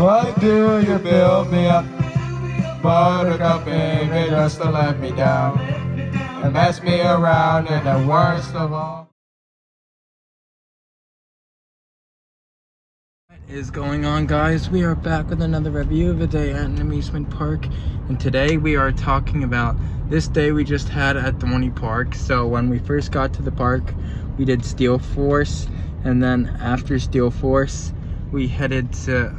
Why do you build me up? Buttercup, baby, just to let me down and mess me around, and the worst of all. What is going on, guys? We are back with another review of a day at an amusement park, and today we are talking about this day we just had at Dorney Park. So when we first got to the park, we did Steel Force, and then after Steel Force we headed to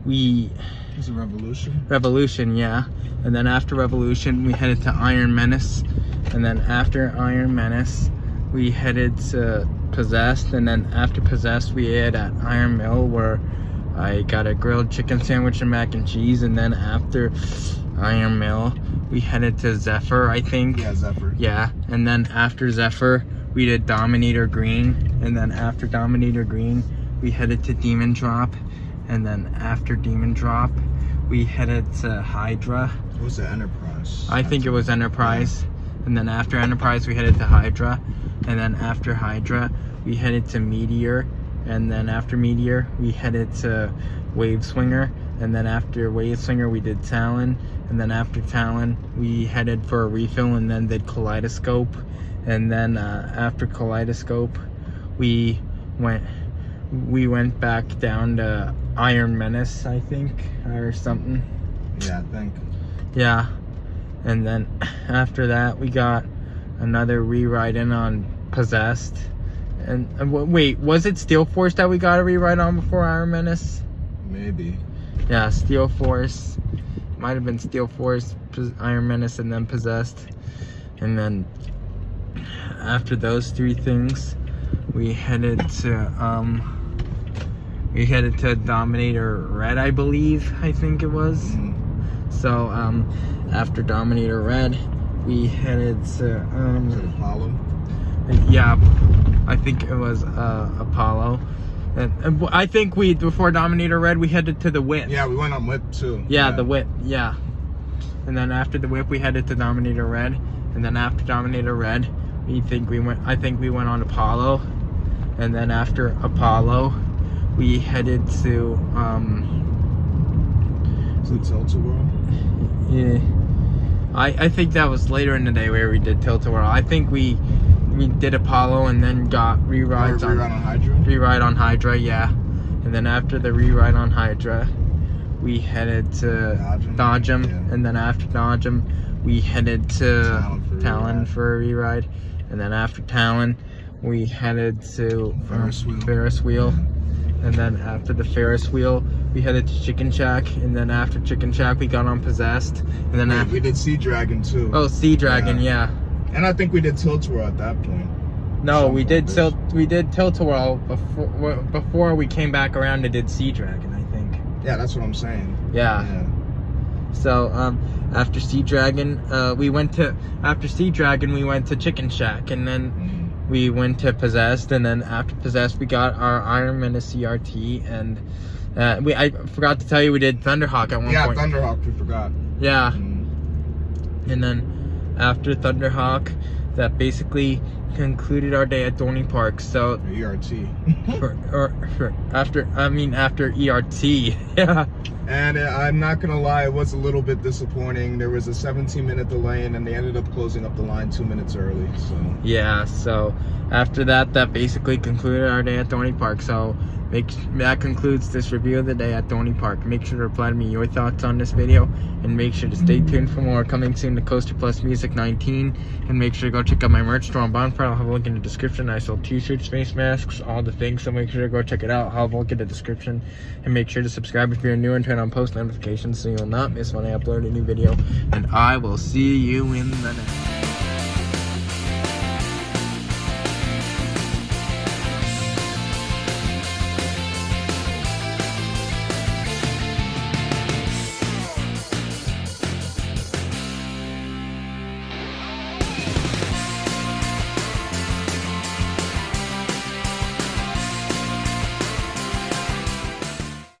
Is it Revolution? Revolution, yeah. And then after Revolution we headed to Iron Menace, and then after Iron Menace we headed to Possessed, and then after Possessed we ate at Iron Mill, where I got a grilled chicken sandwich and mac and cheese. And then after Iron Mill we headed to Zephyr, I think. Yeah, Zephyr. Yeah, and then after Zephyr we did Dominator Green, and then after Dominator Green we headed to Demon Drop, and then after Demon Drop we headed to Hydra. What was it, Enterprise? I think it was Enterprise. Yeah. And then after Enterprise we headed to Hydra, and then after Hydra we headed to Meteor, and then after Meteor we headed to Wave Swinger, and then after Wave Swinger we did Talon, and then after Talon we headed for a refill and then did Kaleidoscope, and then after Kaleidoscope we went back down to Iron Menace, I think, or something. Yeah, I think. Yeah, and then after that we got another rewrite in on Possessed. And wait, was it Steel Force that we got a rewrite on before Iron Menace? Maybe. Yeah, Steel Force. Might have been Steel Force, Iron Menace, and then Possessed. And then after those three things, we headed to Dominator Red, I think it was. So after Dominator Red we headed to Apollo. Yeah, I think it was Apollo. And I think before Dominator Red we headed to the Whip. Yeah, we went on Whip too. Yeah, the Whip, yeah. And then after the Whip we headed to Dominator Red, and then after Dominator Red I think we went on Apollo, and then after Apollo we headed to Is it Tilt-A-Whirl? yeah, I think that was later in the day where we did Tilt-A-Whirl. I think we did Apollo and then got rewrites on Hydra. Rewrite on Hydra, yeah. And then after the rewrite on Hydra we headed to Dodgem, yeah. And then after Dodgem we headed to Talon for a rewrite, and then after Talon we headed to Ferris Wheel. And then after the Ferris Wheel we headed to Chicken Shack, and then after Chicken Shack we got on Possessed, and then we did Sea Dragon too. Oh, Sea Dragon, yeah. And I think we did Tilt-A-Whirl at that point. No, we did Tilt-A-Whirl before we came back around and did Sea Dragon, I think. Yeah, that's what I'm saying. Yeah. So after Sea Dragon we went to Chicken Shack, and then we went to Possessed, and then after Possessed we got our Iron Menace CRT, and I forgot to tell you we did Thunderhawk at one point. Yeah, Thunderhawk, we forgot. Yeah. And then after Thunderhawk, that basically concluded our day at Dorney Park. So ERT. after ERT, yeah. And I'm not gonna lie, it was a little bit disappointing. There was a 17-minute delay, and then they ended up closing up the line 2 minutes early. So yeah. So after that basically concluded our day at Dorney Park. So that concludes this review of the day at Dorney Park. Make sure to reply to me your thoughts on this video, and make sure to stay tuned for more coming soon to Coaster Plus Music 19. And make sure to go check out my merch store on Bonfire. I'll have a link in the description. I sell t-shirts, face masks, all the things, so make sure to go check it out. I'll have a link in the description, and make sure to subscribe if you're new and turn on post notifications so you'll not miss when I upload a new video. And I will see you in the next.